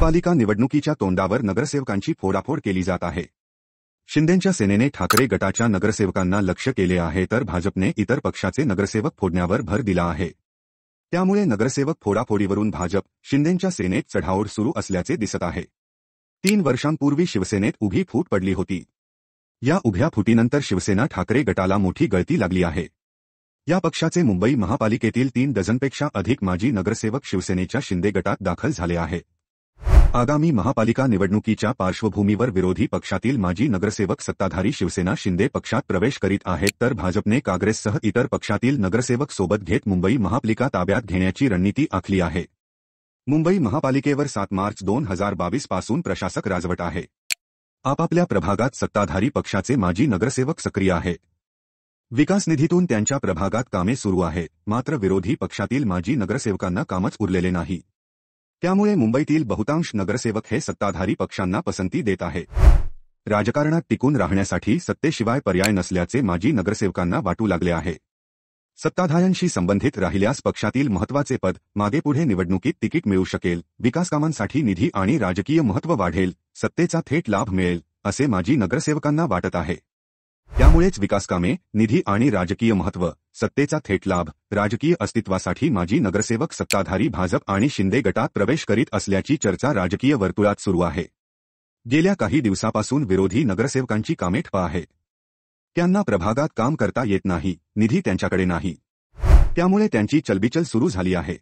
महापालिका निवडणुकीच्या तोंडावर नगरसेवकांची फोडाफोड केली जात आहे। शिंदेंच्या सेनेने ठाकरे गटाच्या नगरसेवकांना लक्ष्य केले आहे, तर भाजपने इतर पक्षाचे नगरसेवक फोडण्यावर भर दिला आहे। त्यामुळे नगरसेवक फोडाफोडीवरून भाजप शिंदेंच्या सेनेत चढाओढ सुरू असल्याचे दिसत आहे। 3 वर्षांपूर्वी शिवसेनेत उभी फूट पडली होती। या उभ्या फुटीनंतर शिवसेना ठाकरे गटाला मोठी गळती लागली आहे। या पक्षाचे मुंबई महापालिकेतील 3 डझनपेक्षा अधिक माजी नगरसेवक शिवसेनेच्या शिंदे गटात दाखल झाले आहेत। आगामी महापालिका निवडणुकीच्या पार्श्वभूमीवर विरोधी पक्षातील माजी नगरसेवक सत्ताधारी शिवसेना शिंदे पक्षात प्रवेश करीत आहेत, तर भाजपने काँग्रेससह इतर पक्षातील नगरसेवक सोबत घेत मुंबई महापालिका ताब्यात घेण्याची रणनीती आखली आहे। मुंबई महापालिकेवर 7 मार्च 2022 पासून प्रशासक राजवट आहे। आपापल्या प्रभागात सत्ताधारी पक्षाचे माजी नगरसेवक सक्रिय आहेत। विकास निधीतून त्यांच्या प्रभागात कामे सुरू आहेत, मात्र विरोधी पक्षातील माजी नगरसेवकांना कामच उरलेले नाही। त्यामुळे मुंबईतील बहुतांश नगरसेवक हे सत्ताधारी पक्षांना पसंती देत आहेत। राजकारणात टिकून राहण्यासाठी सत्तेशिवाय पर्याय नसल्याचे माजी नगरसेवकांना वाटू लागले आहे। सत्ताधाऱ्यांशी संबंधित राहिल्यास पक्षातील महत्त्वाचे पद, मागेपुढे निवडणुकीत तिकीट मिळू शकेल, विकासकामांसाठी निधी आणि राजकीय महत्त्व वाढेल, सत्तेचा थेट लाभ मिळेल, असे माजी नगरसेवकांना वाटत आहे। त्यामुळेच विकासकामे, निधी आणि राजकीय महत्त्व, सत्तेचा थेट लाभ, राजकीय अस्तित्वासाठी माजी नगरसेवक सत्ताधारी भाजप आणि शिंदे गटात प्रवेश करीत असल्याची चर्चा राजकीय वर्तुळात सुरू आहे। गेल्या काही दिवसापासून विरोधी नगरसेवकांची कामे ठप्प आहेत। त्यांना प्रभागात काम करता येत नाही, निधी त्यांच्याकडे नाही। त्यामुळे त्यांची चलबिचल सुरू झाली आहे।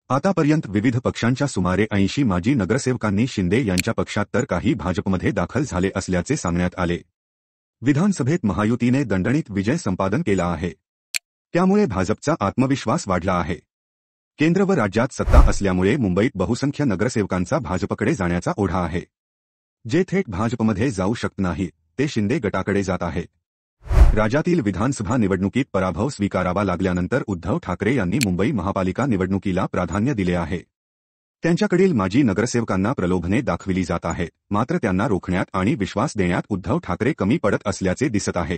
आतापर्यंत विविध पक्षांच्या सुमारे 80 माजी नगरसेवकांनी शिंदे यांच्या पक्षात, तर काही भाजपमध्ये दाखल झाले असल्याचे सांगण्यात आले। विधानसभेत महायुतीने दणदणीत विजय संपादन केला आहे। त्यामुळे भाजपचा आत्मविश्वास वाढला आहे। केंद्र व राज्यात सत्ता असल्यामुळे मुंबईत बहुसंख्य नगरसेवकांचा भाजपकडे जाण्याचा ओढा आहे। जे थेट भाजपमध्ये जाऊ शकत नाहीत, ते शिंदे गटाकडे जात आहेत। राज्यातील विधानसभा निवडणुकीत पराभव स्वीकारावा लागल्यानंतर उद्धव ठाकरे यांनी मुंबई महापालिका निवडणुकीला प्राधान्य दिले आहे। त्यांच्याकडील माजी नगरसेवकांना प्रलोभने दाखविली जात आहेत, मात्र त्यांना रोखण्यात आणि विश्वास देण्यात उद्धव ठाकरे कमी पडत असल्याचे दिसत आहे।